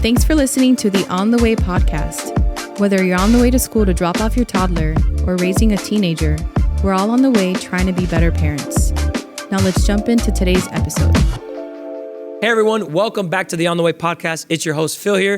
Thanks for listening to the On the Way podcast. Whether you're on the way to school to drop off your toddler or raising a teenager, we're all on the way trying to be better parents. Now let's jump into today's episode. Hey everyone, welcome back to the On the Way podcast. It's your host Phil here.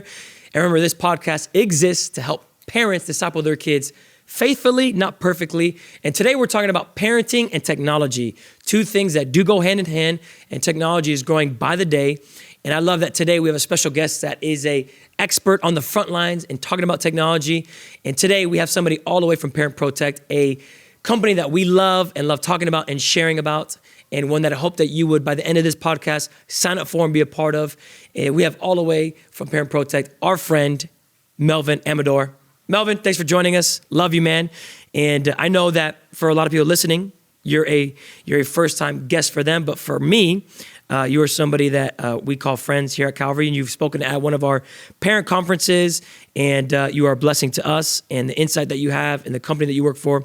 And remember, this podcast exists to help parents disciple their kids faithfully, not perfectly. And today we're talking about parenting and technology, two things that do go hand in hand, and technology is growing by the day. And I love that today we have a special guest that is an expert on the front lines and talking about technology. And today we have somebody all the way from Parent ProTech, a company that we love and love talking about and sharing about, and one that I hope that you would, by the end of this podcast, sign up for and be a part of. And we have all the way from Parent ProTech, our friend, Melvin Amador. Melvin, thanks for joining us. Love you, man. And I know that for a lot of people listening, you're a first-time guest for them, but for me, you are somebody that we call friends here at Calvary, and you've spoken at one of our parent conferences, and you are a blessing to us, and the insight that you have and the company that you work for.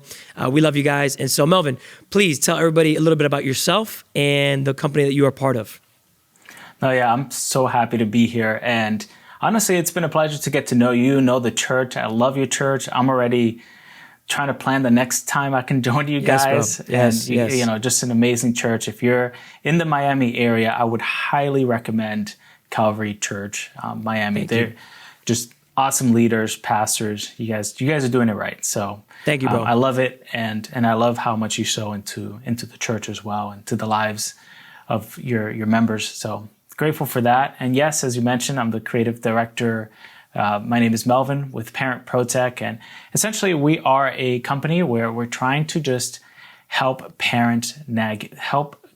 We love you guys. And so, Melvin, please tell everybody a little bit about yourself and the company that you are part of. Oh, yeah, I'm so happy to be here. And honestly, it's been a pleasure to get to know you, know the church. I love your church. I'm already trying to plan the next time I can join you guys. Yes, and you know, just an amazing church. If you're in the Miami area, I would highly recommend Calvary Church, Miami. They're just awesome leaders, pastors. You guys are doing it right. So thank you, bro. I love it, and I love how much you sow into the church as well, and to the lives of your members. So grateful for that. And yes, as you mentioned, I'm the creative director. My name is Melvin with Parent ProTech, and essentially we are a company where we're trying to just help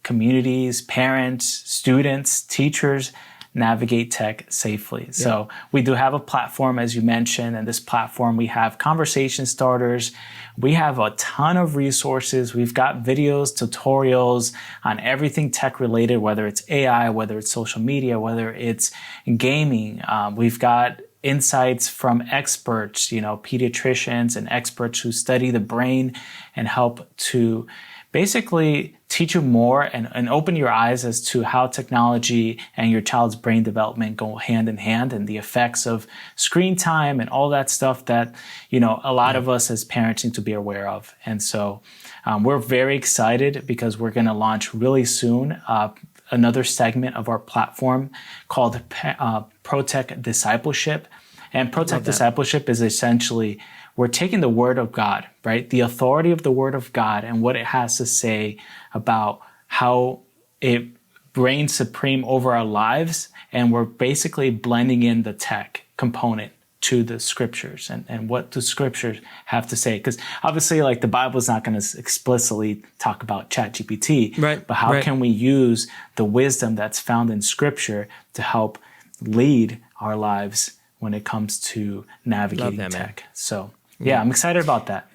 communities, parents, students, teachers navigate tech safely. Yeah. So we do have a platform, as you mentioned, and this platform we have conversation starters. We have a ton of resources. We've got videos, tutorials on everything tech related, whether it's AI, whether it's social media, whether it's gaming. We've got insights from experts, pediatricians and experts who study the brain and help to basically teach you more and open your eyes as to how technology and your child's brain development go hand in hand, and the effects of screen time and all that stuff that, a lot of us as parents need to be aware of. And so we're very excited because we're going to launch really soon another segment of our platform called ProTech Discipleship. And ProTech Discipleship is essentially, we're taking the Word of God, right? The authority of the Word of God and what it has to say about how it reigns supreme over our lives. And we're basically blending in the tech component to the scriptures and what the scriptures have to say. Because obviously, the Bible is not going to explicitly talk about ChatGPT, right? But how can we use the wisdom that's found in scripture to help lead our lives when it comes to navigating tech? Man. So yeah, I'm excited about that.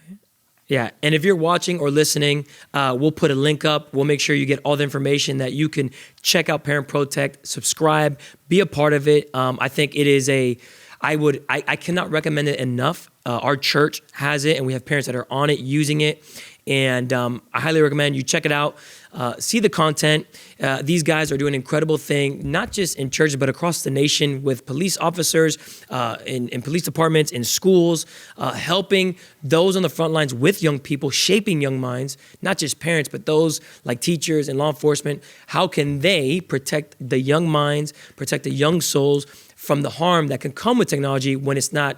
Yeah, and if you're watching or listening, we'll put a link up. We'll make sure you get all the information that you can check out Parent ProTech, subscribe, be a part of it. I think it is I cannot recommend it enough. Our church has it, and we have parents that are on it, using it. And I highly recommend you check it out. See the content. These guys are doing an incredible thing, not just in churches, but across the nation with police officers, in police departments, in schools, helping those on the front lines with young people, shaping young minds, not just parents, but those like teachers and law enforcement. How can they protect the young minds, protect the young souls from the harm that can come with technology when it's not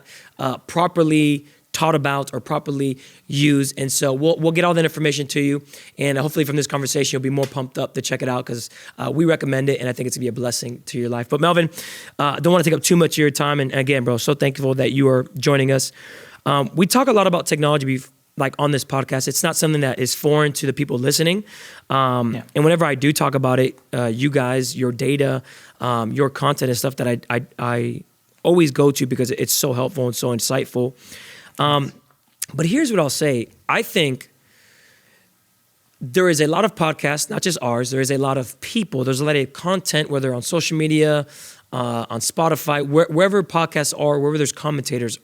properly taught about or properly used? And so we'll get all that information to you, and hopefully from this conversation you'll be more pumped up to check it out, because we recommend it, and I think it's gonna be a blessing to your life. But Melvin, don't want to take up too much of your time, and again, bro, so thankful that you are joining us. We talk a lot about technology on this podcast. It's not something that is foreign to the people listening. And whenever I do talk about it, you guys, your data, your content is stuff that I always go to because it's so helpful and so insightful. But here's what I'll say. I think there is a lot of podcasts, not just ours. There is a lot of people. There's a lot of content, whether on social media, on Spotify, wherever podcasts are, wherever there's commentators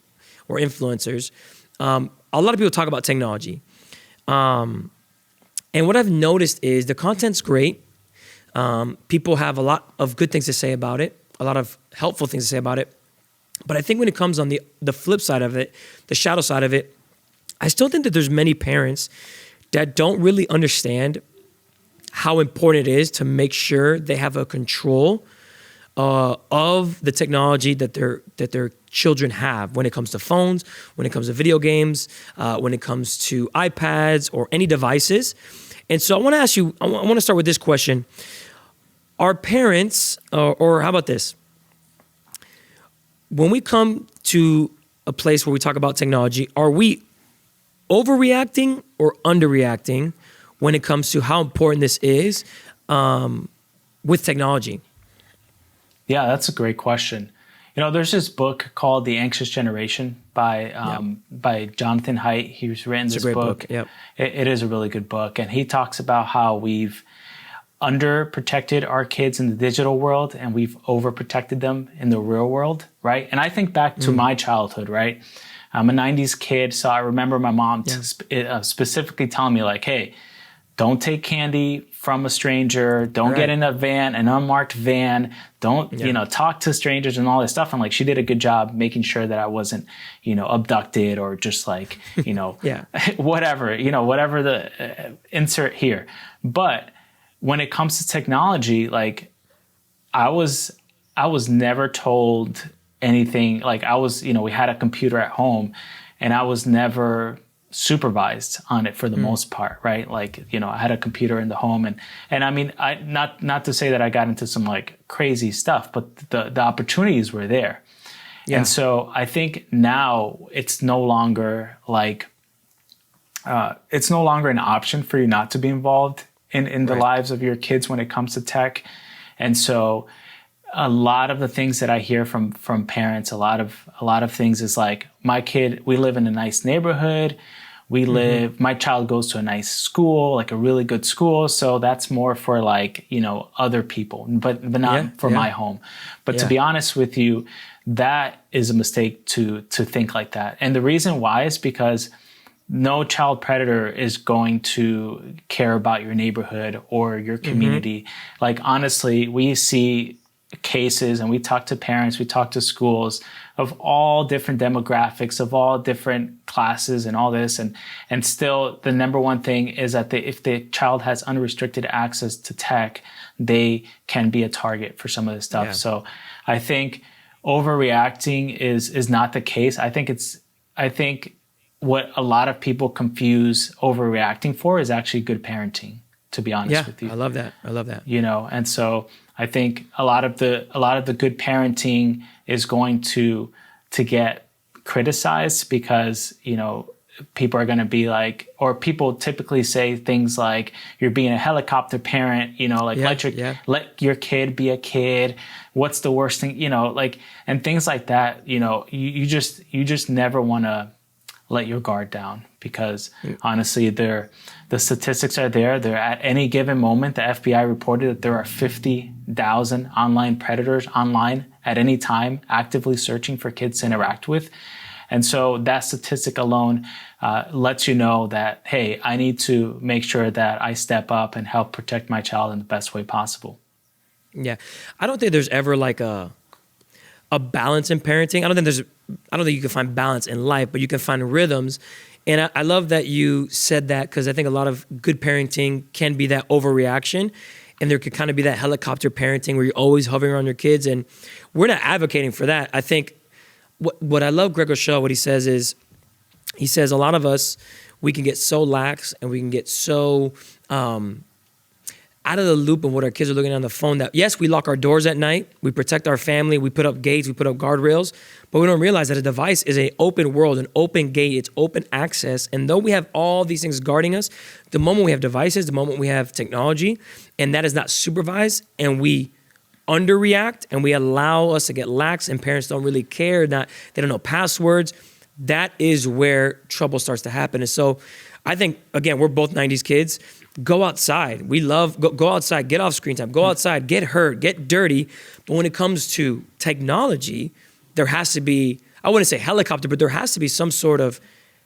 or influencers. A lot of people talk about technology. And what I've noticed is the content's great. People have a lot of good things to say about it. helpful things to say about it. But I think when it comes on the flip side of it, the shadow side of it, I still think that there's many parents that don't really understand how important it is to make sure they have a control of the technology that their children have when it comes to phones, when it comes to video games, when it comes to iPads or any devices. And so I want to ask you, I want to start with this question. Are parents, or how about this? When we come to a place where we talk about technology, are we overreacting or underreacting when it comes to how important this is with technology? Yeah, that's a great question. There's this book called The Anxious Generation by Jonathan Haidt. He's written this book. Yep. It is a really good book. And he talks about how we've underprotected our kids in the digital world and we've overprotected them in the real world, right? And I think back to my childhood, right? I'm a 90s kid, so I remember my mom specifically telling me like, hey, don't take candy from a stranger. Don't get in a van, an unmarked van. Don't, talk to strangers and all this stuff. And like, she did a good job making sure that I wasn't, abducted or just like, whatever the insert here. But when it comes to technology, like I was never told anything. Like we had a computer at home and I was never supervised on it for the most part, right? Like, I had a computer in the home and I mean, not to say that I got into some like crazy stuff, but the opportunities were there. Yeah. And so I think now it's no longer like, it's no longer an option for you not to be involved in the lives of your kids when it comes to tech. And so a lot of the things that I hear from parents, a lot of things is like, my kid, we live in a nice neighborhood. My child goes to a nice school, like a really good school. So that's more for like, other people, but not for my home. But to be honest with you, that is a mistake to think like that. And the reason why is because no child predator is going to care about your neighborhood or your community. Like, honestly, we see cases and we talk to parents, we talk to schools of all different demographics, of all different classes and all this. And still the number one thing is that if the child has unrestricted access to tech, they can be a target for some of this stuff. Yeah. So I think overreacting is not the case. I think what a lot of people confuse overreacting for is actually good parenting, to be honest with you. I love that. And so I think a lot of the good parenting is going to get criticized because, people are going to be like, or people typically say things like, you're being a helicopter parent, let your kid be a kid. What's the worst thing, and things like that, you just never want to let your guard down because honestly, the statistics are there. They're at any given moment. The FBI reported that there are 50,000 online predators online at any time actively searching for kids to interact with. And so that statistic alone lets you know that, hey, I need to make sure that I step up and help protect my child in the best way possible. Yeah. I don't think there's ever like a balance in parenting. I don't think you can find balance in life, but you can find rhythms. And I love that you said that because I think a lot of good parenting can be that overreaction. And there could kind of be that helicopter parenting where you're always hovering around your kids. And we're not advocating for that. I think what I love Greg Rochelle, what he says is, he says a lot of us, we can get so lax and we can get so out of the loop of what our kids are looking at on the phone that, yes, we lock our doors at night, we protect our family, we put up gates, we put up guardrails, but we don't realize that a device is an open world, an open gate, it's open access. And though we have all these things guarding us, the moment we have devices, the moment we have technology, and that is not supervised, and we underreact and we allow us to get lax and parents don't really care, they don't know passwords, that is where trouble starts to happen. And so I think, again, we're both 90s kids. Go outside. We love, go outside, get off screen time, go outside, get hurt, get dirty. But when it comes to technology, there has to be, I wouldn't say helicopter, but there has to be some sort of,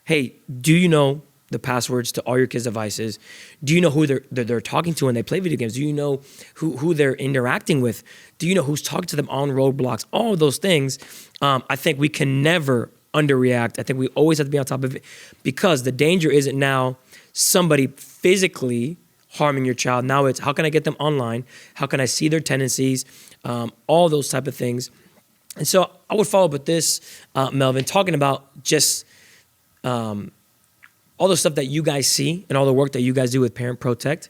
hey, do you know the passwords to all your kids' devices? Do you know who they're talking to when they play video games? Do you know who they're interacting with? Do you know who's talking to them on Roblox? All of those things. I think we can never underreact. I think we always have to be on top of it, because the danger isn't now somebody physically harming your child. Now it's, how can I get them online? How can I see their tendencies? All those type of things. And so I would follow up with this, Melvin, talking about just all the stuff that you guys see and all the work that you guys do with Parent ProTech.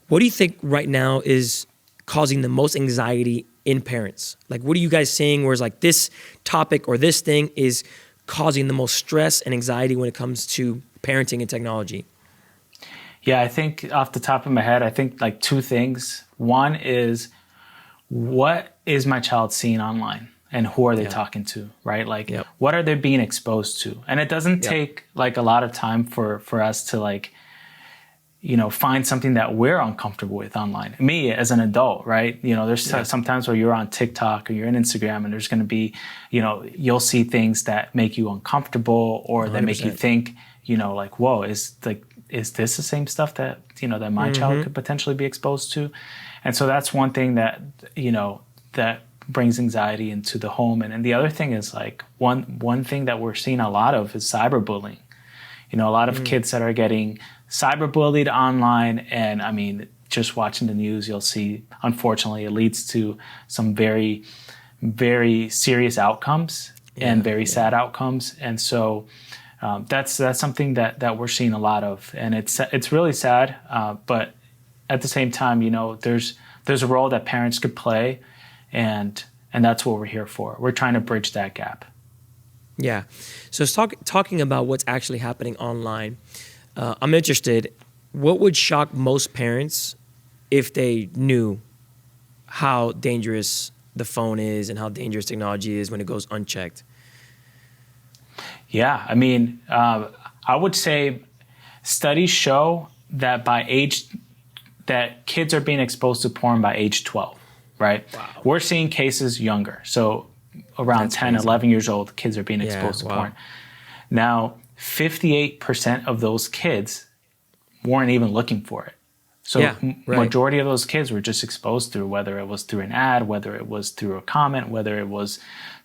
What do you think right now is causing the most anxiety in parents? Like, what are you guys seeing where it's like this topic or this thing is causing the most stress and anxiety when it comes to parenting and technology? Yeah, I think off the top of my head, I think like two things. One is, what is my child seeing online? And who are they talking to, right? Like, what are they being exposed to? And it doesn't take like a lot of time for us to like, you know, find something that we're uncomfortable with online. Me as an adult, right? You know, there's sometimes where you're on TikTok or you're on Instagram and there's going to be, you know, you'll see things that make you uncomfortable or 100%. That make you think, you know, like, whoa, is this the same stuff that, you know, that my child could potentially be exposed to? And so that's one thing that, you know, that brings anxiety into the home. And the other thing is like one thing that we're seeing a lot of is cyberbullying. You know, a lot of kids that are getting cyberbullied online. And I mean, just watching the news, you'll see, unfortunately, it leads to some very, very serious outcomes and very sad outcomes. And so that's something that we're seeing a lot of. And it's really sad. But at the same time, you know, there's a role that parents could play. And that's what we're here for. We're trying to bridge that gap. Yeah. So talking about what's actually happening online, I'm interested, what would shock most parents if they knew how dangerous the phone is and how dangerous technology is when it goes unchecked? Yeah. I mean, I would say studies show that that kids are being exposed to porn by age 12. Right? Wow. We're seeing cases younger. So around That's 10, crazy. 11 years old, kids are being exposed to porn. Now, 58% of those kids weren't even looking for it. So majority of those kids were just exposed through, whether it was through an ad, whether it was through a comment, whether it was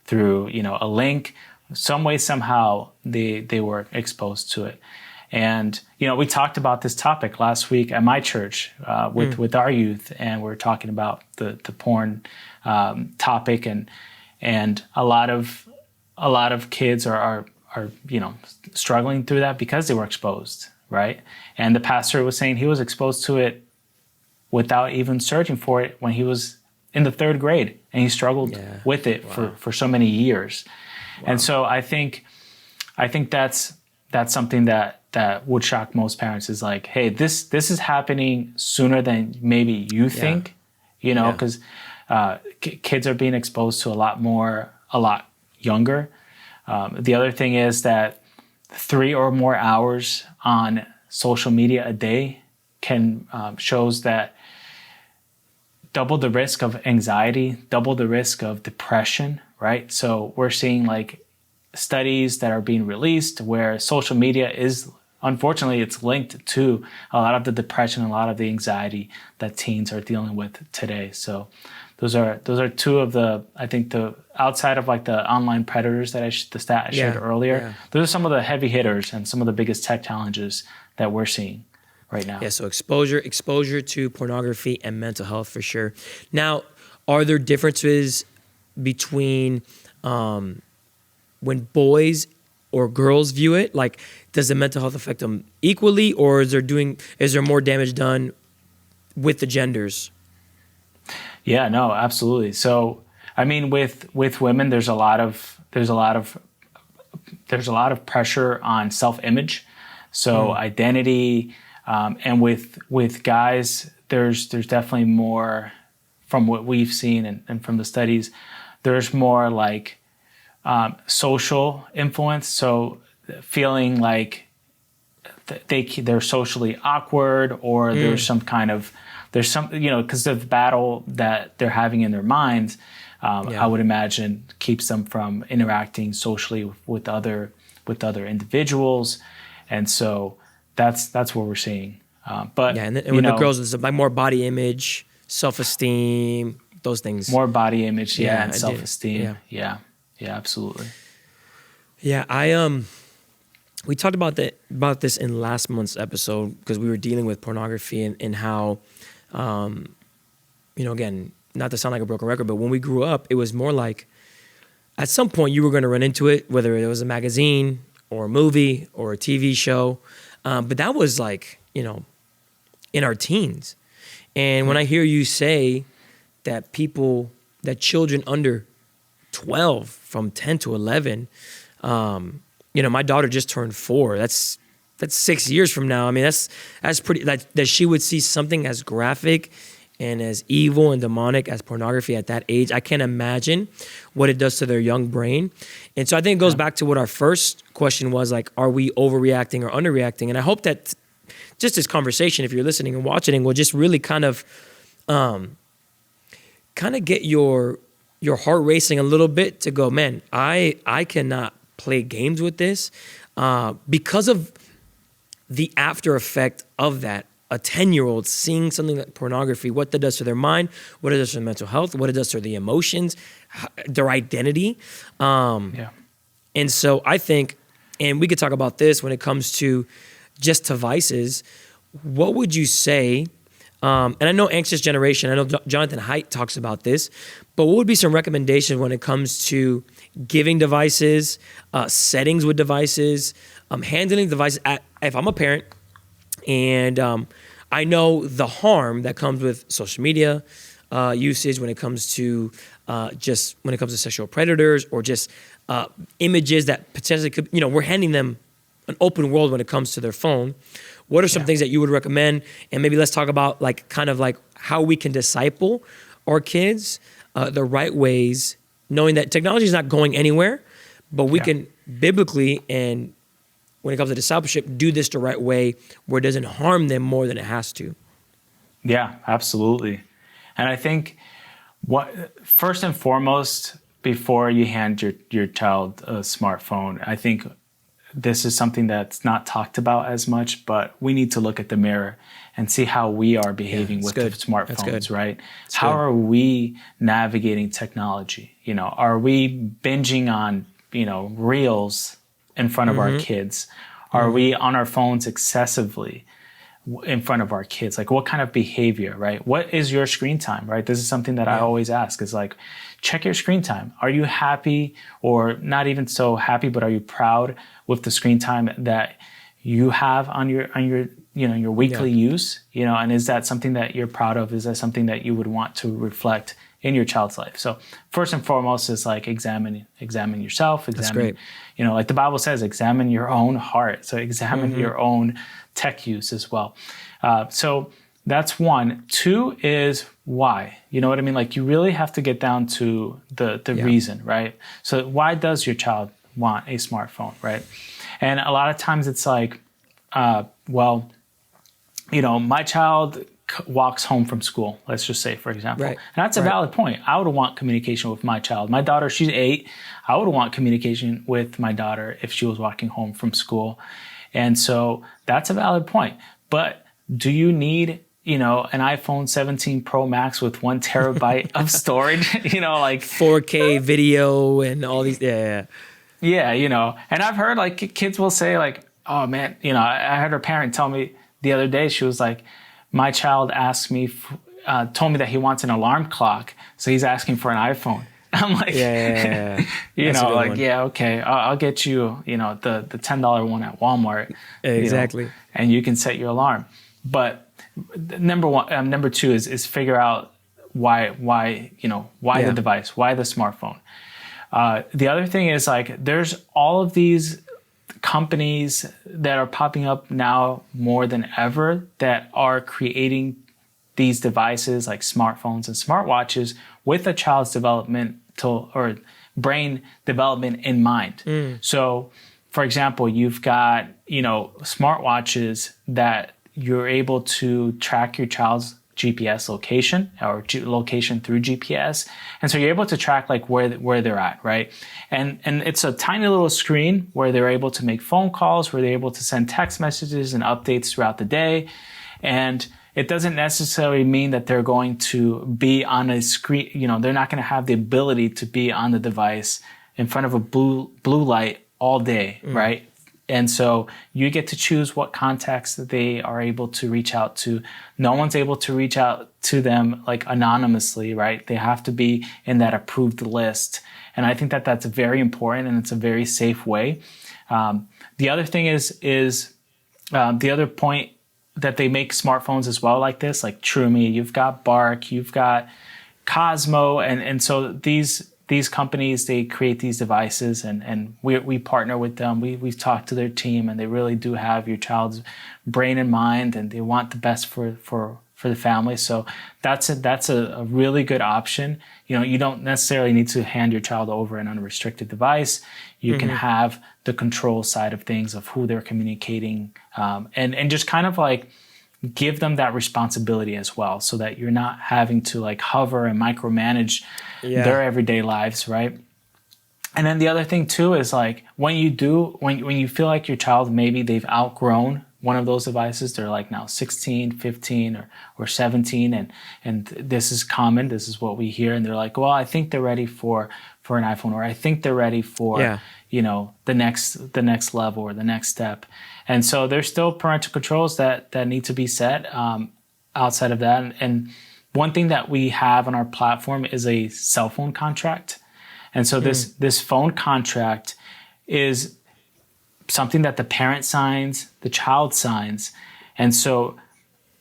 through, you know, a link, some way, somehow they were exposed to it. And, you know, we talked about this topic last week at my church with our youth, and we're talking about the porn topic, and a lot of kids are you know, struggling through that because they were exposed, right? And the pastor was saying he was exposed to it without even searching for it when he was in the 3rd grade, and he struggled with it for so many years. Wow. And so I think that's something that would shock most parents, is like, hey, this is happening sooner than maybe you think, you know, because kids are being exposed to a lot younger. The other thing is that 3 or more hours on social media a day shows that double the risk of anxiety, double the risk of depression, right? So we're seeing like studies that are being released where social media is, unfortunately, it's linked to a lot of the depression, a lot of the anxiety that teens are dealing with today. So those are two of the, I think, the outside of like the online predators that the stat I shared earlier, those are some of the heavy hitters and some of the biggest tech challenges that we're seeing right now. Yeah, so exposure to pornography and mental health for sure. Now, are there differences between when boys or girls view it? Like, does the mental health affect them equally, or is there more damage done with the genders? Yeah, no, absolutely. So, I mean, with women, there's a lot of pressure on self-image, so identity, and with guys, there's definitely more, from what we've seen and from the studies, there's more like social influence. So feeling like they're socially awkward, or there's some, you know, because of the battle that they're having in their minds, I would imagine keeps them from interacting socially with other individuals. And so that's what we're seeing. But yeah, and with the girls, it's like more body image, self-esteem, those things. More body image, Yeah, and self-esteem. Yeah, absolutely. Yeah, we talked about this in last month's episode because we were dealing with pornography and how, again, not to sound like a broken record, but when we grew up, it was more like at some point you were going to run into it, whether it was a magazine or a movie or a TV show. But that was like, in our teens. And when I hear you say that children under 12 from 10 to 11, my daughter just turned 4. That's 6 years from now. I mean, that's pretty, that she would see something as graphic and as evil and demonic as pornography at that age. I can't imagine what it does to their young brain. And so I think it goes back to what our first question was, like, are we overreacting or underreacting? And I hope that just this conversation, if you're listening and watching, will just really kind of get your heart racing a little bit to go, man, I cannot play games with this because of the after effect of that. A 10-year-old seeing something like pornography, what that does to their mind, what it does to their mental health, what it does to the emotions, their identity. And so I think, and we could talk about this when it comes to just devices, what would you say, and I know Anxious Generation, I know Jonathan Haidt talks about this, but what would be some recommendations when it comes to giving devices, settings with devices, handling devices, if I'm a parent, and I know the harm that comes with social media usage when it comes to sexual predators or just images that potentially could, we're handing them an open world when it comes to their phone. What are some things that you would recommend? And maybe let's talk about kind of how we can disciple our kids the right ways, knowing that technology is not going anywhere, but we can biblically and when it comes to discipleship, do this the right way where it doesn't harm them more than it has to. Yeah, absolutely. And I think first and foremost, before you hand your child a smartphone, I think this is something that's not talked about as much, but we need to look at the mirror and see how we are behaving with the smartphones, right? How are we navigating technology? Are we binging on, reels in front of our kids? Are we on our phones excessively in front of our kids? Like, what kind of behavior, right? What is your screen time, right? This is something that I always ask is like, check your screen time. Are you happy or not even so happy, but are you proud with the screen time that you have on your weekly use? And is that something that you're proud of? Is that something that you would want to reflect in your child's life? So first and foremost is like examine yourself. That's great. Like the Bible says, examine your own heart. So examine your own tech use as well. So that's one. Two is why. You know what I mean? Like you really have to get down to the reason, right? So why does your child want a smartphone, right? And a lot of times it's like, my child walks home from school, let's just say, for example. Right. And that's a valid point. I would want communication with my child. My daughter, she's 8. I would want communication with my daughter if she was walking home from school. And so that's a valid point. But do you need, an iPhone 17 Pro Max with 1 terabyte of storage? Like 4K video and all these. Yeah. And I've heard like kids will say like, oh man, I heard a parent tell me the other day, she was like, my child asked me, told me that he wants an alarm clock, so he's asking for an iPhone. I'm like, okay, I'll get you, the $10 one at Walmart. Exactly. And you can set your alarm. But number two is figure out why the device, why the smartphone. The other thing is like, there's all of these companies that are popping up now more than ever that are creating these devices like smartphones and smartwatches with a child's developmental or brain development in mind. So, for example, you've got, smartwatches that you're able to track your child's GPS location or location through GPS. And so you're able to track like where they're at, right? And it's a tiny little screen where they're able to make phone calls, where they're able to send text messages and updates throughout the day. And it doesn't necessarily mean that they're going to be on a screen, they're not going to have the ability to be on the device in front of a blue light all day, right? And so you get to choose what contacts that they are able to reach out to. No one's able to reach out to them like anonymously, right? They have to be in that approved list. And I think that that's very important, and it's a very safe way. The other thing is the other point that they make smartphones as well like this, like TrueMe, you've got Bark, you've got Cosmo. And so these companies, they create these devices, and we partner with them. We've talked to their team, and they really do have your child's brain in mind, and they want the best for the family. So that's a really good option. You don't necessarily need to hand your child over an unrestricted device. You can have the control side of things of who they're communicating, and just kind of like give them that responsibility as well, so that you're not having to like hover and micromanage their everyday lives, right? And then the other thing too is like when you feel like your child, maybe they've outgrown one of those devices, they're like now 16, 15 or 17, and this is common, this is what we hear, and they're like, well, I think they're ready for an iPhone, or I think they're ready for the next level or the next step. And so there's still parental controls that need to be set outside of that. And one thing that we have on our platform is a cell phone contract. And so this phone contract is something that the parent signs, the child signs. And so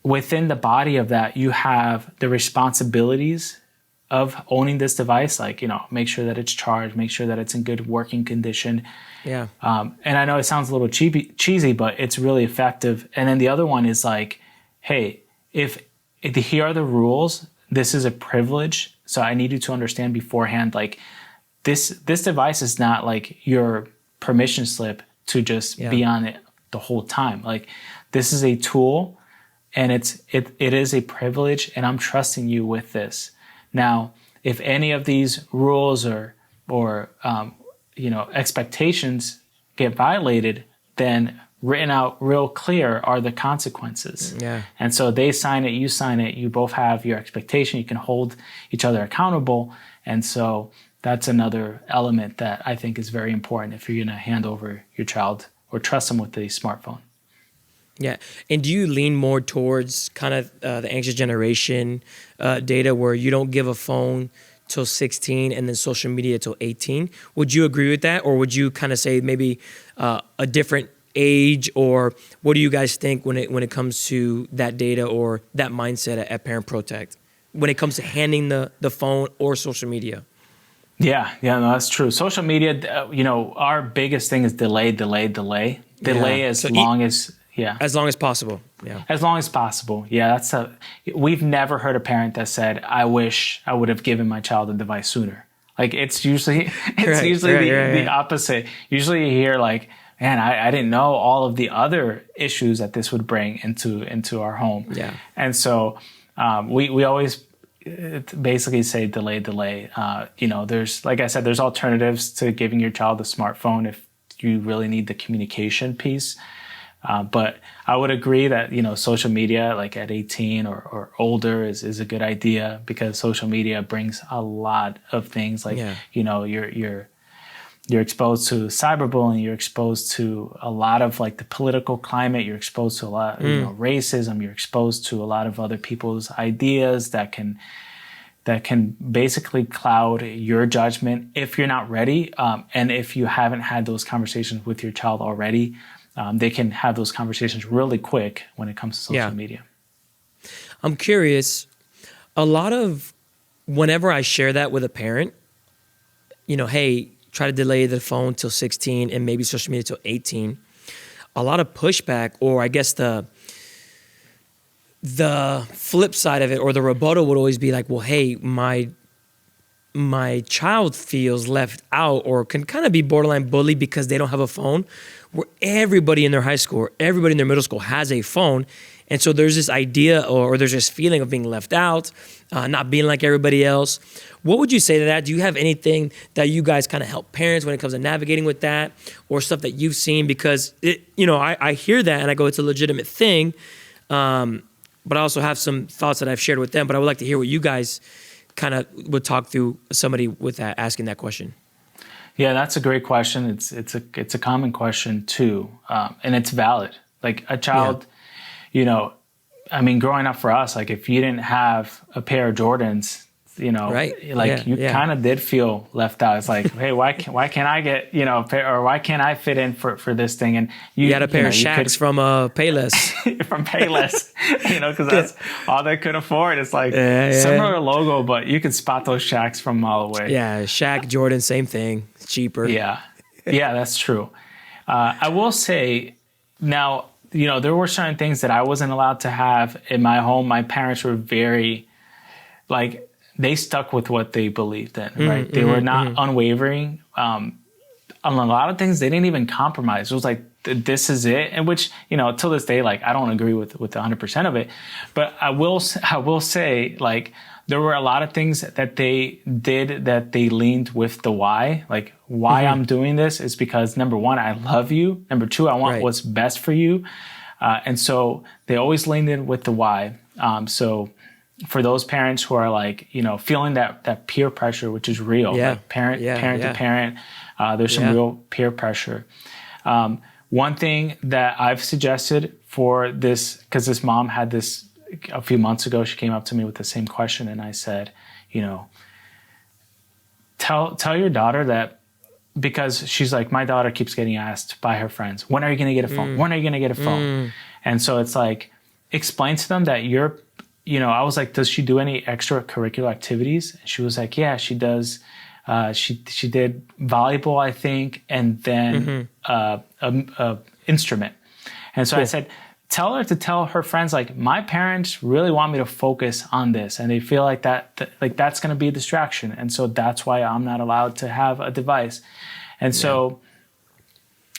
within the body of that, you have the responsibilities of owning this device, like, make sure that it's charged, make sure that it's in good working condition. Yeah. And I know it sounds a little cheesy, but it's really effective. And then the other one is like, hey, if here are the rules, this is a privilege. So I need you to understand beforehand, like this device is not like your permission slip to just be on it the whole time. Like this is a tool, and it is a privilege, and I'm trusting you with this. Now, if any of these rules or expectations get violated, then written out real clear are the consequences. Yeah. And so they sign it, you sign it, you both have your expectation, you can hold each other accountable. And so that's another element that I think is very important if you're going to hand over your child or trust them with a smartphone. Yeah. And do you lean more towards kind of the anxious generation data where you don't give a phone till 16 and then social media till 18? Would you agree with that? Or would you kind of say maybe a different age, or what do you guys think when it comes to that data or that mindset at Parent ProTech when it comes to handing the phone or social media? Yeah, no, that's true. Social media, our biggest thing is delay as long as possible. Yeah. As long as possible. Yeah, we've never heard a parent that said, I wish I would have given my child a device sooner. Like it's usually the opposite. Usually you hear like, man, I didn't know all of the other issues that this would bring into our home. Yeah. And so we always basically say delay. There's, like I said, there's alternatives to giving your child a smartphone if you really need the communication piece. But I would agree that, social media like at 18 or older is a good idea, because social media brings a lot of things like, you're exposed to cyberbullying, you're exposed to a lot of like the political climate, you're exposed to a lot, racism, you're exposed to a lot of other people's ideas that can basically cloud your judgment if you're not ready. And if you haven't had those conversations with your child already, they can have those conversations really quick when it comes to social media. I'm curious, whenever I share that with a parent, hey, try to delay the phone till 16 and maybe social media till 18. A lot of pushback, or I guess the flip side of it, or the rebuttal would always be like, well, hey, my child feels left out or can kind of be borderline bullied because they don't have a phone, where everybody in their high school or everybody in their middle school has a phone. And so there's this idea or there's this feeling of being left out, not being like everybody else. What would you say to that? Do you have anything that you guys kind of help parents when it comes to navigating with that, or stuff that you've seen? Because I hear that and I go, it's a legitimate thing. But I also have some thoughts that I've shared with them, but I would like to hear what you guys kind of would talk through somebody with that, asking that question. Yeah, that's a great question. It's a common question too. And it's valid. Like a child, growing up for us, like if you didn't have a pair of Jordans, right. You kind of did feel left out. It's like, hey, why can't I get, or why can't I fit in for this thing? And you had a pair of Shacks from Payless. From Payless, because that's all they could afford. It's like similar logo, but you could spot those Shacks from a mile away. Yeah, Shaq, Jordan, same thing. It's cheaper. Yeah, that's true. I will say now, there were certain things that I wasn't allowed to have in my home. My parents were very, they stuck with what they believed in, right? They were not unwavering. On a lot of things, they didn't even compromise. It was like, this is it. And which, till this day, I don't agree with 100% of it. But I will say, there were a lot of things that they did that they leaned with the why. Like, why I'm doing this is because, number one, I love you. Number two, I want what's best for you. And so they always leaned in with the why. So for those parents who are feeling that peer pressure, which is real, parent to parent, there's some real peer pressure. One thing that I've suggested for this, because this mom had this a few months ago, she came up to me with the same question, and I said, tell your daughter that, because she's like, my daughter keeps getting asked by her friends, when are you going to get a phone? When are you going to get a phone? And so it's like, explain to them that I was like, does she do any extracurricular activities? And she was like, yeah, she does. She did volleyball, I think, and then a instrument. And so I said, tell her to tell her friends, my parents really want me to focus on this, and they feel like that's going to be a distraction, and so that's why I'm not allowed to have a device. And so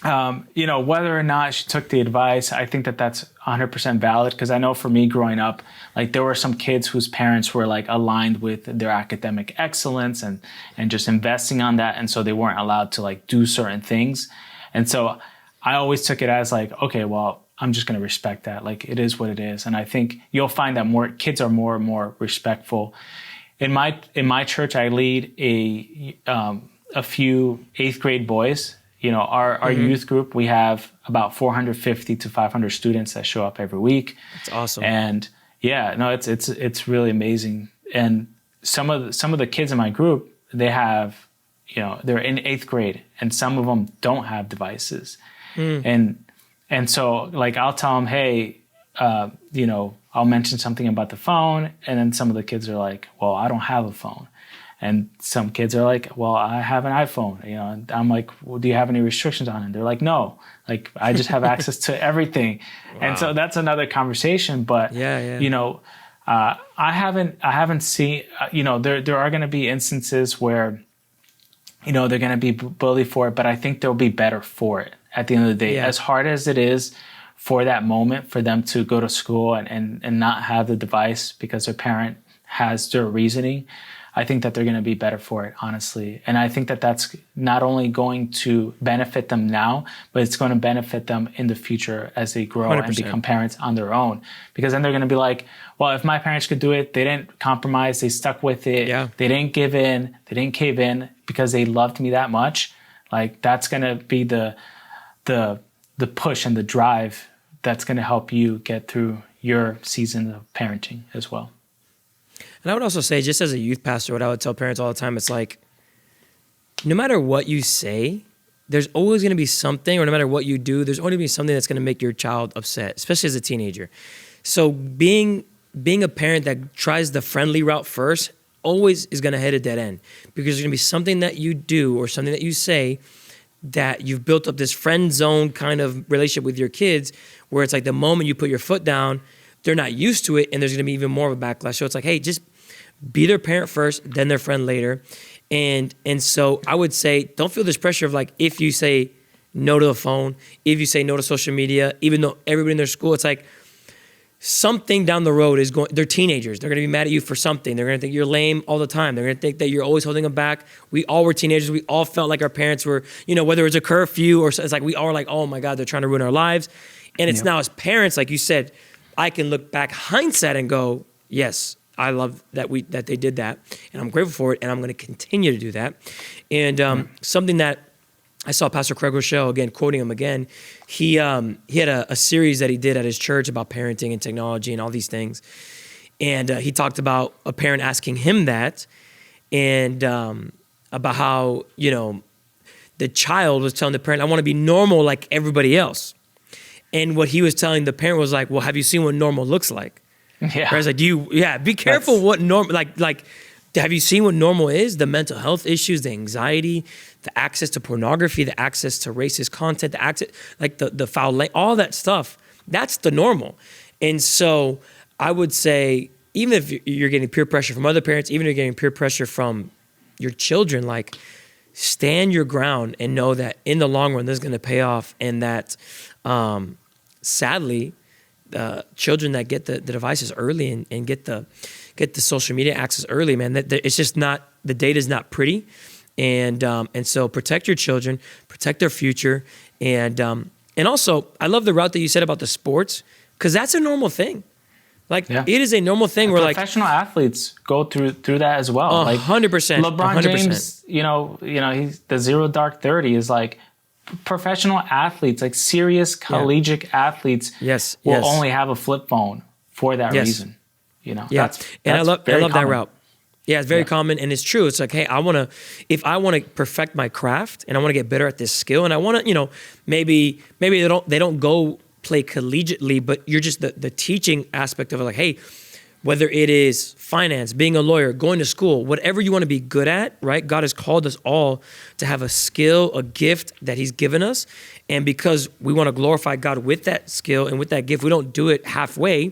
whether or not she took the advice, I think that that's 100% valid, because I know for me growing up, there were some kids whose parents were aligned with their academic excellence and just investing on that. And so they weren't allowed to do certain things. And so I always took it as okay, well, I'm just going to respect that. It is what it is. And I think you'll find that more kids are more and more respectful. In my church, I lead a few 8th grade boys. Our youth group, we have about 450 to 500 students that show up every week. That's awesome. And it's really amazing. And some of the kids in my group, they have, they're in 8th grade, and some of them don't have devices. And so I'll tell them, hey, I'll mention something about the phone, and then some of the kids are like, well, I don't have a phone. And some kids are like, well, I have an iPhone, and I'm like, well, do you have any restrictions on it? They're like, no, I just have access to everything. Wow. And so that's another conversation. But, I haven't seen, there are going to be instances where, they're going to be bullied for it, but I think they'll be better for it at the end of the day. As hard as it is for that moment for them to go to school and not have the device because their parent has their reasoning, I think that they're going to be better for it, honestly. And I think that that's not only going to benefit them now, but it's going to benefit them in the future as they grow 100%. And become parents on their own. Because then they're going to be like, well, if my parents could do it, they didn't compromise, they stuck with it, they didn't give in, they didn't cave in because they loved me that much. That's going to be the push and the drive that's going to help you get through your season of parenting as well. And I would also say, just as a youth pastor, what I would tell parents all the time, it's no matter what you say, there's always going to be something, or no matter what you do, there's always going to be something that's going to make your child upset, especially as a teenager. So being a parent that tries the friendly route first always is going to hit a dead end, because there's going to be something that you do or something that you say that you've built up this friend zone kind of relationship with your kids, where it's the moment you put your foot down, they're not used to it, and there's going to be even more of a backlash. So it's hey, just be their parent first, then their friend later. And so I would say, don't feel this pressure of if you say no to the phone, if you say no to social media, even though everybody in their school, it's something down the road is going, they're teenagers. They're going to be mad at you for something. They're going to think you're lame all the time. They're going to think that you're always holding them back. We all were teenagers. We all felt like our parents were, whether it was a curfew or it's like we all were like, oh my God, they're trying to ruin our lives. And it's now as parents, like you said, I can look back hindsight and go, yes, I love that they did that. And I'm grateful for it. And I'm going to continue to do that. And something that I saw Pastor Craig Rochelle, again, quoting him again. He had a series that he did at his church about parenting and technology and all these things. And he talked about a parent asking him that and about how, the child was telling the parent, I want to be normal like everybody else. And what he was telling the parent was like, well, have you seen what normal looks like? Yeah. I was like, be careful what normal, like, have you seen what normal is? The mental health issues, the anxiety, the access to pornography, the access to racist content, the access, like the foul, all that stuff. That's the normal. And so I would say, even if you're getting peer pressure from other parents, even if you're getting peer pressure from your children, like stand your ground and know that in the long run, this is going to pay off. And that sadly, children that get the devices early and get the social media access early, man, it's just not, the data's not pretty. And so protect your children, protect their future. And also I love the route that you said about the sports, because that's a normal thing. Like it is a normal thing where professional athletes go through that as well. 100%. LeBron 100%. James, he's the 0 dark 30 is like professional athletes, like serious collegiate athletes will only have a flip phone for that reason. That's I love common. that route. Yeah, it's very common, and it's true. It's like, hey, if I want to perfect my craft and I want to get better at this skill, and I want to, maybe they don't go play collegiately, but you're just the teaching aspect of it. Like, hey, whether it is finance, being a lawyer, going to school, whatever you want to be good at, right? God has called us all to have a skill, a gift that He's given us, and because we want to glorify God with that skill and with that gift, we don't do it halfway.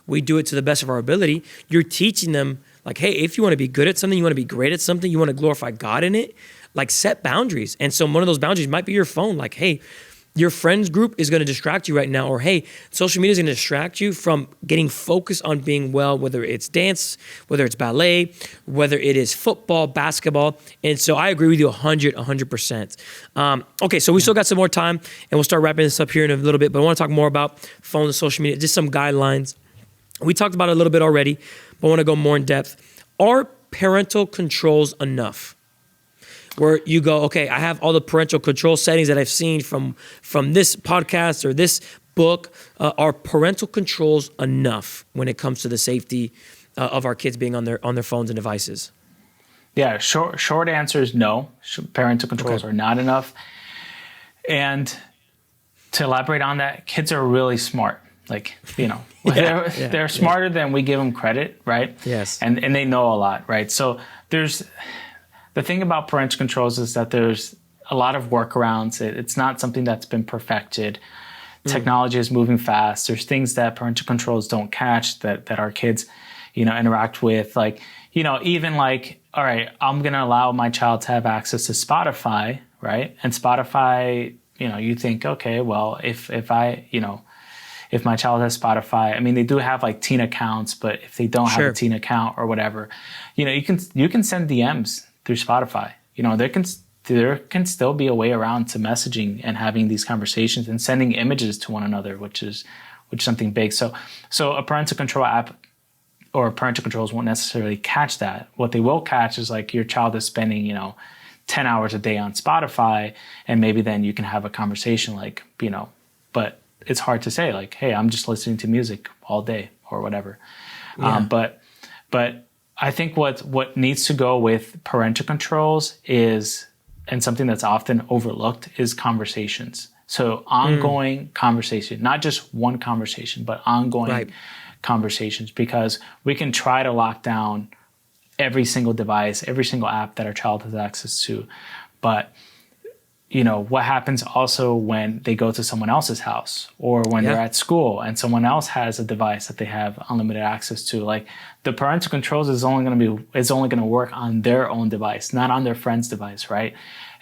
We do it to the best of our ability. You're teaching them, like, hey, if you want to be good at something, you want to be great at something, you want to glorify God in it, like set boundaries. And so one of those boundaries might be your phone. Like, hey, your friends group is going to distract you right now. Or, hey, social media is going to distract you from getting focused on being well, whether it's dance, whether it's ballet, whether it is football, basketball. And so I agree with you 100%. Okay, so we still got some more time, and we'll start wrapping this up here in a little bit. But I want to talk more about phones and social media, just some guidelines. We talked about it a little bit already, but I want to go more in depth. Are parental controls enough? Where you go, okay, I have all the parental control settings that I've seen from this podcast or this book. Are parental controls enough when it comes to the safety of our kids being on their phones and devices? Yeah, short answer is no. Parental controls are not enough. And to elaborate on that, kids are really smart. Like, they're smarter than we give them credit, right? Yes. And they know a lot, right? So the thing about parental controls is that there's a lot of workarounds. It's not something that's been perfected. Technology is moving fast. There's things that parental controls don't catch that our kids, interact with. Like, even like, all right, I'm going to allow my child to have access to Spotify, right? And Spotify, you think, okay, well, if my child has Spotify, I mean, they do have like teen accounts, but if they don't have a teen account or whatever, you can send DMs through Spotify. There can still be a way around to messaging and having these conversations and sending images to one another, which is something big. So a parental control app or parental controls won't necessarily catch that. What they will catch is like your child is spending, 10 hours a day on Spotify, and maybe then you can have a conversation like, but it's hard to say like, hey, I'm just listening to music all day or whatever. Yeah. But I think what needs to go with parental controls is, and something that's often overlooked, is conversations. So ongoing conversation, not just one conversation, but ongoing conversations, because we can try to lock down every single device, every single app that our child has access to. But what happens also when they go to someone else's house or when they're at school and someone else has a device that they have unlimited access to? Like, the parental controls is only going to work on their own device, not on their friend's device, right?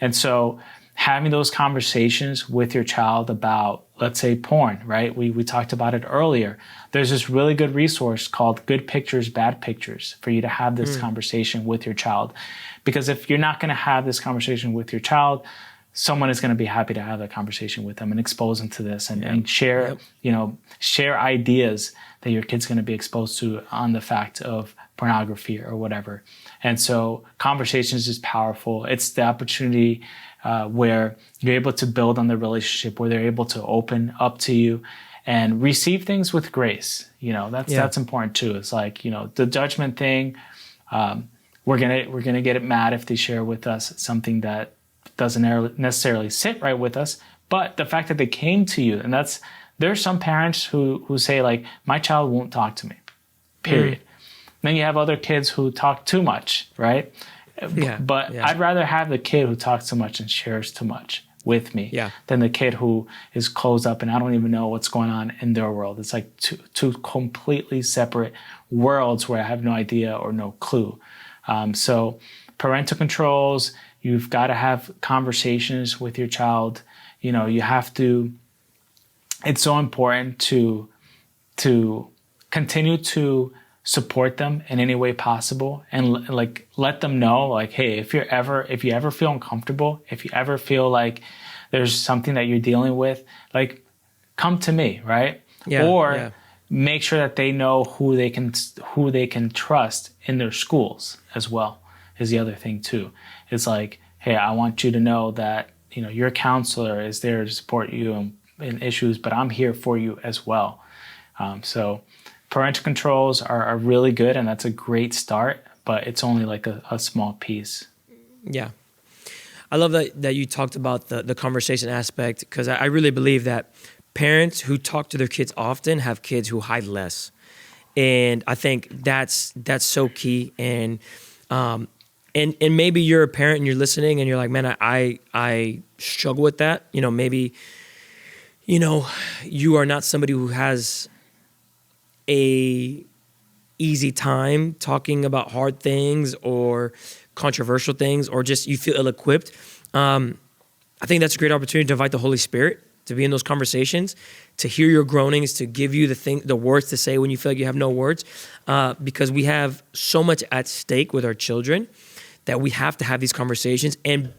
And so having those conversations with your child about, let's say, porn, right? We talked about it earlier. There's this really good resource called Good Pictures, Bad Pictures for you to have this conversation with your child. Because if you're not going to have this conversation with your child, someone is going to be happy to have that conversation with them and expose them to this and share, share ideas that your kid's going to be exposed to on the fact of pornography or whatever. And so conversations is powerful. It's the opportunity where you're able to build on the relationship, where they're able to open up to you and receive things with grace. That's important too. It's like, the judgment thing, we're gonna get mad if they share with us something that doesn't necessarily sit right with us. But the fact that they came to you, and there's some parents who say like, my child won't talk to me, period. Then you have other kids who talk too much, right? But I'd rather have the kid who talks too much and shares too much with me than the kid who is closed up and I don't even know what's going on in their world. It's like two completely separate worlds where I have no idea or no clue. So parental controls, you've got to have conversations with your child. You have to, it's so important to continue to support them in any way possible and like let them know like, hey, if you ever feel uncomfortable, if you ever feel like there's something that you're dealing with, like come to me, right? Make sure that they know who they can trust in their schools as well is the other thing too. It's like, hey, I want you to know that your counselor is there to support you in issues, but I'm here for you as well. So parental controls are really good, and that's a great start, but it's only like a small piece. Yeah. I love that you talked about the conversation aspect, because I really believe that parents who talk to their kids often have kids who hide less. And I think that's so key. And maybe you're a parent and you're listening and you're like, man, I struggle with that. Maybe, you are not somebody who has a easy time talking about hard things or controversial things, or just you feel ill-equipped. I think that's a great opportunity to invite the Holy Spirit to be in those conversations, to hear your groanings, to give you the words to say when you feel like you have no words, because we have so much at stake with our children that we have to have these conversations. And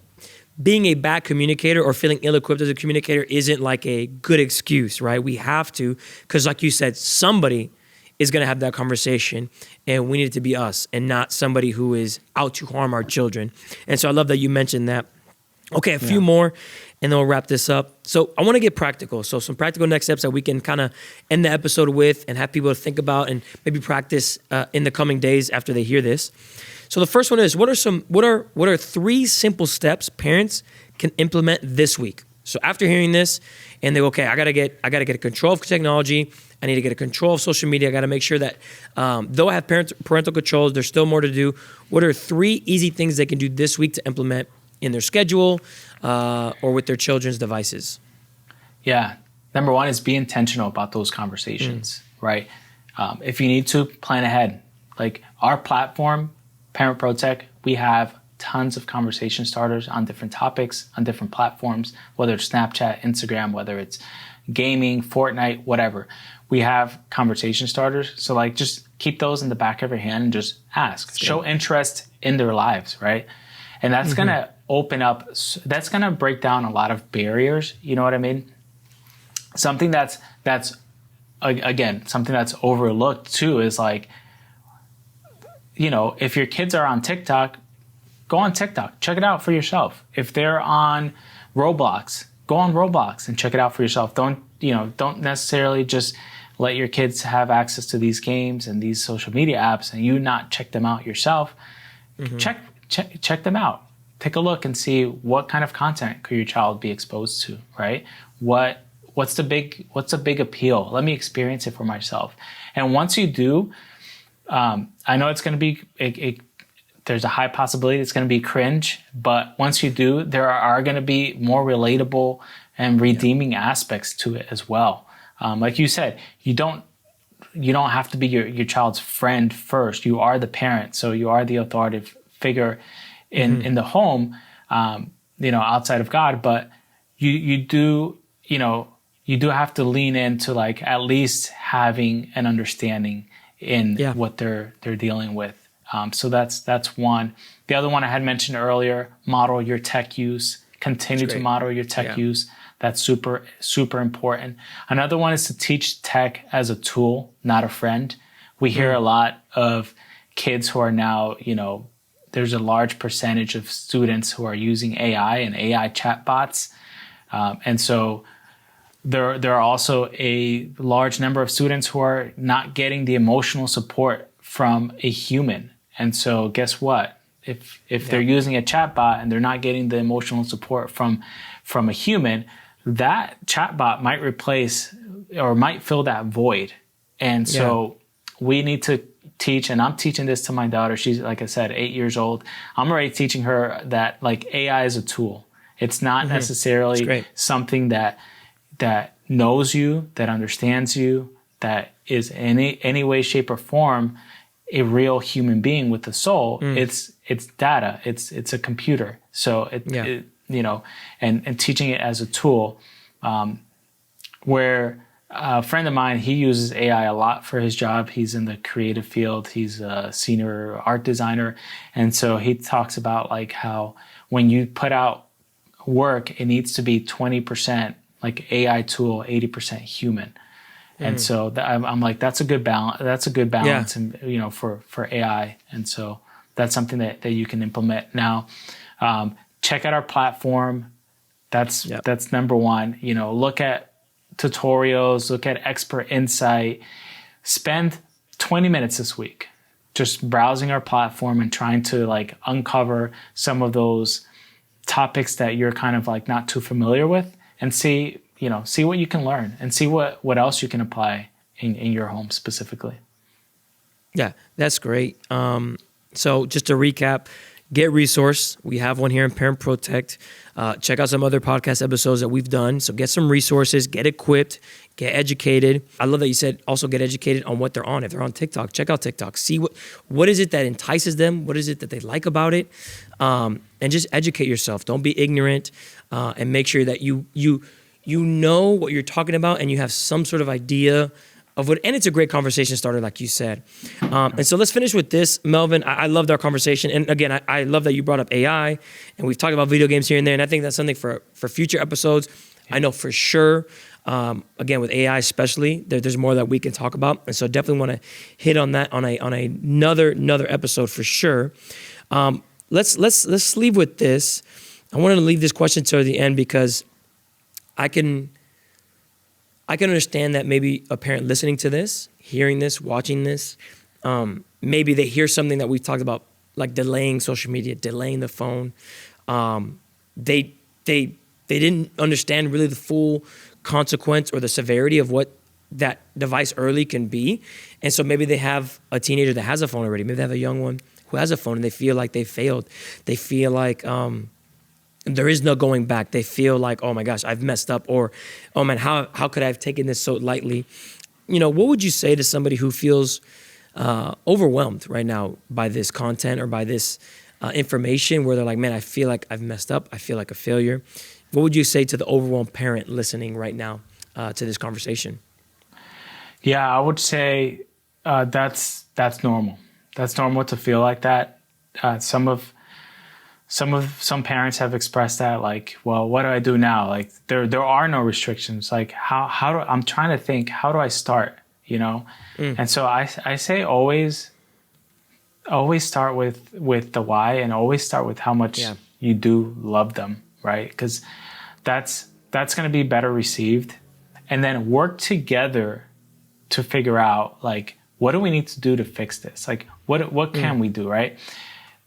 being a bad communicator or feeling ill-equipped as a communicator isn't like a good excuse, right? We have to, because like you said, somebody is going to have that conversation, and we need it to be us and not somebody who is out to harm our children. And so I love that you mentioned that. Okay, a few more, and then we'll wrap this up. So I want to get practical. So some practical next steps that we can kind of end the episode with and have people to think about and maybe practice in the coming days after they hear this. So the first one is, what are 3 simple steps parents can implement this week? So after hearing this, and they go, okay, I gotta get a control of technology. I need to get a control of social media. I got to make sure that though I have parental controls, there's still more to do. What are 3 easy things they can do this week to implement in their schedule or with their children's devices? Yeah. Number 1 is be intentional about those conversations, right? If you need to, plan ahead. Like our platform, Parent ProTech, we have tons of conversation starters on different topics, on different platforms, whether it's Snapchat, Instagram, whether it's gaming, Fortnite, whatever. We have conversation starters. So like just keep those in the back of your hand and just ask. Show interest in their lives, right? And that's going to open up, that's going to break down a lot of barriers. You know what I mean? Something that's again, something that's overlooked too is like, if your kids are on TikTok, go on TikTok, check it out for yourself. If they're on Roblox, go on Roblox and check it out for yourself. Don't necessarily just let your kids have access to these games and these social media apps and you not check them out yourself. Check them out. Take a look and see what kind of content could your child be exposed to, right? What's the big appeal? Let me experience it for myself. And once you do, I know it's going to be, there's a high possibility it's going to be cringe, but once you do, there are going to be more relatable and redeeming aspects to it as well. Like you said, you don't have to be your child's friend first. You are the parent, so you are the authoritative figure in the home. outside of God, but you do have to lean into like at least having an understanding in what they're dealing with. So that's one. The other one I had mentioned earlier, model your tech use. Continue to model your tech use. That's super, super important. Another one is to teach tech as a tool, not a friend. We hear a lot of kids who are now, there's a large percentage of students who are using AI and AI chatbots. And so there are also a large number of students who are not getting the emotional support from a human. And so guess what? If they're using a chatbot and they're not getting the emotional support from a human, that chatbot might replace or might fill that void. And so we need to teach, and I'm teaching this to my daughter. She's, like I said, 8 years old. I'm already teaching her that like AI is a tool. It's not necessarily something that knows you, that understands you, that is in any way, shape, or form a real human being with a soul. It's data. It's a computer. So and teaching it as a tool, where a friend of mine, he uses AI a lot for his job. He's in the creative field. He's a senior art designer. And so he talks about like how when you put out work, it needs to be 20% like AI tool, 80% human. And so I'm like, that's a good balance. That's a good balance, and for AI. And so that's something that you can implement now. Check out our platform. That's number one. Look at tutorials, look at expert insight. Spend 20 minutes this week just browsing our platform and trying to like uncover some of those topics that you're kind of like not too familiar with, and see what you can learn, and see what else you can apply in your home specifically. Yeah, that's great. So just to recap, get resource. We have one here in Parent ProTech. Check out some other podcast episodes that we've done. So get some resources, get equipped, get educated. I love that you said also get educated on what they're on. If they're on TikTok, check out TikTok. See what is it that entices them? What is it that they like about it? And just educate yourself. Don't be ignorant, and make sure that you know what you're talking about, and you have some sort of idea of what, and it's a great conversation starter, like you said. And so let's finish with this, Melvin. I loved our conversation. And again, I love that you brought up AI, and we've talked about video games here and there. And I think that's something for future episodes. I know for sure, again, with AI especially, there's more that we can talk about. And so definitely want to hit on that on another episode for sure. Let's leave with this. I wanted to leave this question to the end because I can understand that maybe a parent listening to this, hearing this, watching this, maybe they hear something that we've talked about, like delaying social media, delaying the phone. They didn't understand really the full consequence or the severity of what that device early can be. And so maybe they have a teenager that has a phone already. Maybe they have a young one who has a phone, and they feel like they failed. They feel like there is no going back. They feel like, oh my gosh, I've messed up, or, oh man, how could I have taken this so lightly? What would you say to somebody who feels overwhelmed right now by this content or by this information, where they're like, man, I feel like I've messed up. I feel like a failure. What would you say to the overwhelmed parent listening right now to this conversation? Yeah, I would say that's normal. That's normal to feel like that. Some parents have expressed that, like, well, what do I do now? Like, there are no restrictions. Like, I'm trying to think, how do I start? And so I say always start with the why, and always start with how much you do love them, right? Because that's going to be better received. And then work together to figure out, like, what do we need to do to fix this? Like, what can we do, right?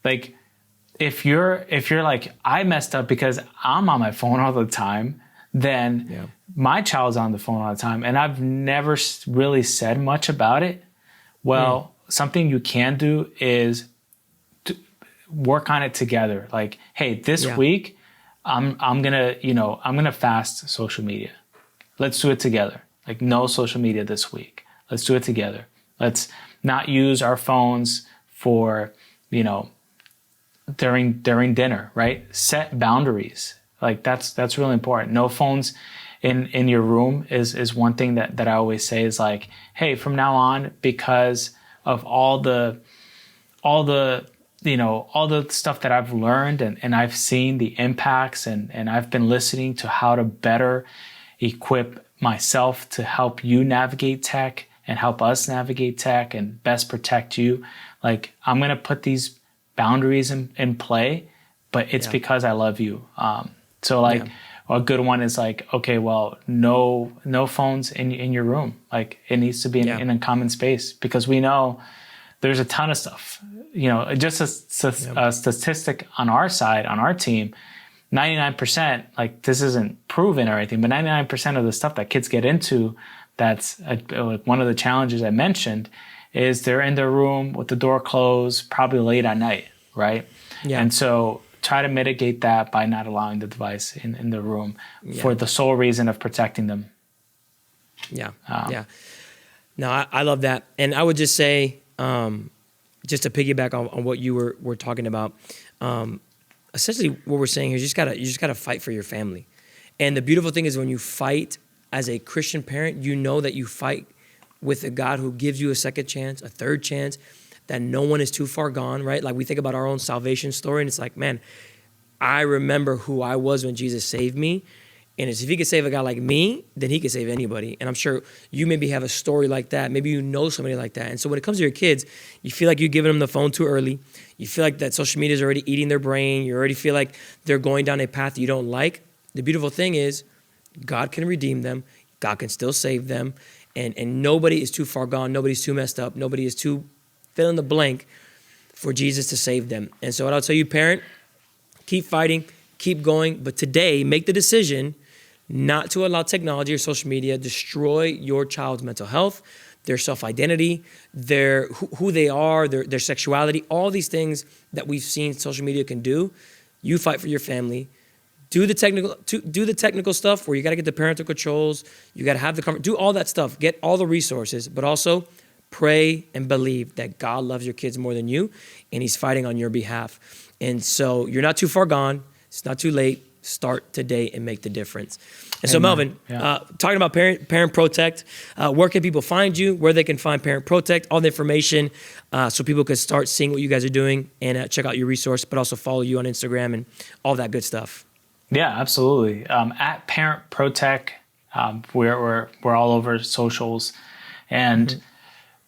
Like, if you're like, I messed up because I'm on my phone all the time, then my child's on the phone all the time, and I've never really said much about it. Well, something you can do is to work on it together. Like, hey, this week, I'm gonna fast social media. Let's do it together. Like, no social media this week. Let's do it together. Let's not use our phones for, during dinner, right? Set boundaries. Like that's really important. No phones in your room is one thing that I always say is like, hey, from now on, because of all the stuff that I've learned and I've seen the impacts and I've been listening to how to better equip myself to help you navigate tech and help us navigate tech and best protect you. Like, I'm going to put these boundaries in play, but it's because I love you. A good one is like, okay, well, no phones in your room. Like, it needs to be in a common space, because we know there's a ton of stuff. Just a statistic on our side, on our team, 99%, like, this isn't proven or anything, but 99% of the stuff that kids get into, that's one of the challenges I mentioned, is they're in their room with the door closed, probably late at night, right? Yeah. And so try to mitigate that by not allowing the device in the room for the sole reason of protecting them. Yeah, No, I love that. And I would just say, just to piggyback on what you were talking about, essentially what we're saying here is you just gotta fight for your family. And the beautiful thing is, when you fight as a Christian parent, you know that you fight with a God who gives you a second chance, a third chance, that no one is too far gone, right? Like, we think about our own salvation story, and it's like, man, I remember who I was when Jesus saved me. And if he could save a guy like me, then he could save anybody. And I'm sure you maybe have a story like that. Maybe you know somebody like that. And so when it comes to your kids, you feel like you're giving them the phone too early. You feel like that social media is already eating their brain. You already feel like they're going down a path you don't like. The beautiful thing is, God can redeem them. God can still save them. And nobody is too far gone. Nobody's too messed up. Nobody is too fill in the blank for Jesus to save them. And so what I'll tell you, parent, keep fighting, keep going. But today, make the decision not to allow technology or social media destroy your child's mental health, their self-identity, who they are, their sexuality, all these things that we've seen social media can do. You fight for your family. Do the technical stuff where you got to get the parental controls. You got to have do all that stuff. Get all the resources, but also pray and believe that God loves your kids more than you, and he's fighting on your behalf. And so you're not too far gone. It's not too late. Start today and make the difference. And so, Melvin, talking about Parent ProTech, where can people find you, where they can find Parent ProTech, all the information, so people can start seeing what you guys are doing and check out your resource, but also follow you on Instagram and all that good stuff. Yeah, absolutely. At Parent ProTech, we're all over socials. And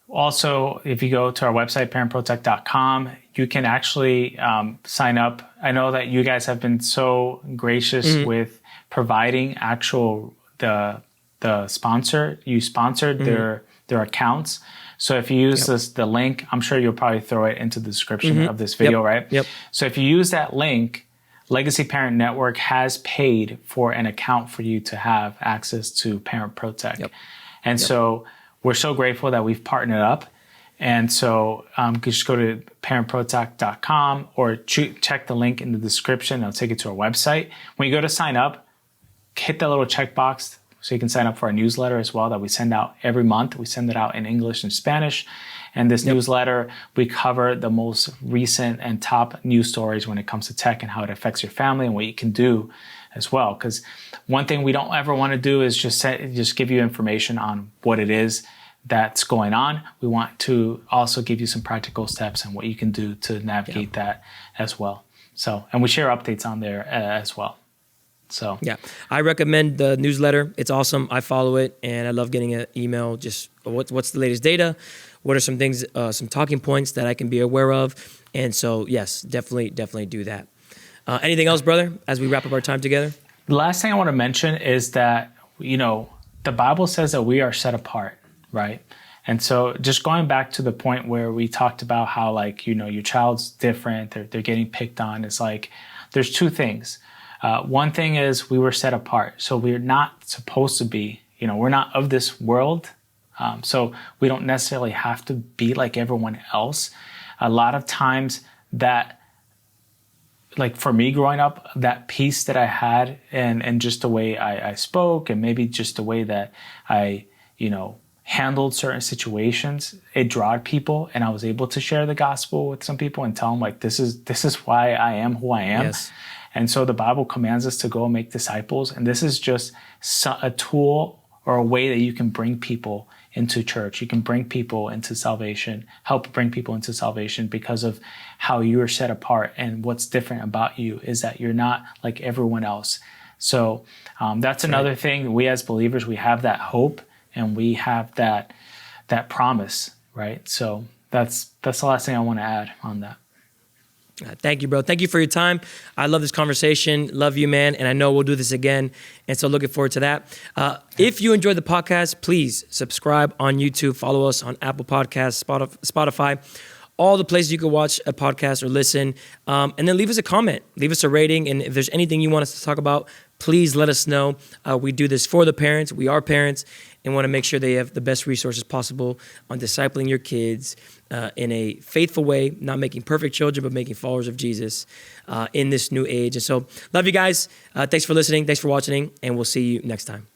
also, if you go to our website, parentprotech.com, you can actually sign up. I know that you guys have been so gracious with providing the sponsor. You sponsored their accounts. So if you use the link, I'm sure you'll probably throw it into the description of this video, right? Yep. So if you use that link, Legacy Parent Network has paid for an account for you to have access to Parent ProTech. And so we're so grateful that we've partnered up. And so just go to parentprotech.com or check the link in the description. It'll take you to our website. When you go to sign up, hit that little checkbox so you can sign up for our newsletter as well that we send out every month. We send it out in English and Spanish. And this newsletter, we cover the most recent and top news stories when it comes to tech and how it affects your family and what you can do as well. Because one thing we don't ever want to do is just give you information on what it is that's going on. We want to also give you some practical steps and what you can do to navigate that as well. So, and we share updates on there as well. So yeah, I recommend the newsletter. It's awesome. I follow it, and I love getting an email. Just what's the latest data? What are some things, some talking points that I can be aware of? And so, yes, definitely do that. Anything else, brother, as we wrap up our time together? The last thing I want to mention is that, the Bible says that we are set apart, right? And so just going back to the point where we talked about how, your child's different, they're getting picked on, it's like there's two things. One thing is we were set apart. So we're not supposed to be, we're not of this world. So we don't necessarily have to be like everyone else. A lot of times that, for me growing up, that peace that I had and just the way I spoke and maybe just the way that I, handled certain situations, it drawed people, and I was able to share the gospel with some people and tell them, like, this is why I am who I am. Yes. And so the Bible commands us to go and make disciples, and this is just a tool or a way that you can bring people into church. You can bring people into salvation, help bring people into salvation because of how you are set apart, and what's different about you is that you're not like everyone else. So that's another thing. We as believers, we have that hope, and we have that promise, right? So that's the last thing I want to add on that. Thank you, bro. Thank you for your time. I love this conversation. Love you, man. And I know we'll do this again. And so looking forward to that. If you enjoyed the podcast, please subscribe on YouTube. Follow us on Apple Podcasts, Spotify, all the places you can watch a podcast or listen. And then leave us a comment. Leave us a rating. And if there's anything you want us to talk about, please let us know. We do this for the parents. We are parents and want to make sure they have the best resources possible on discipling your kids in a faithful way, not making perfect children, but making followers of Jesus in this new age. And so love you guys. Thanks for listening. Thanks for watching. And we'll see you next time.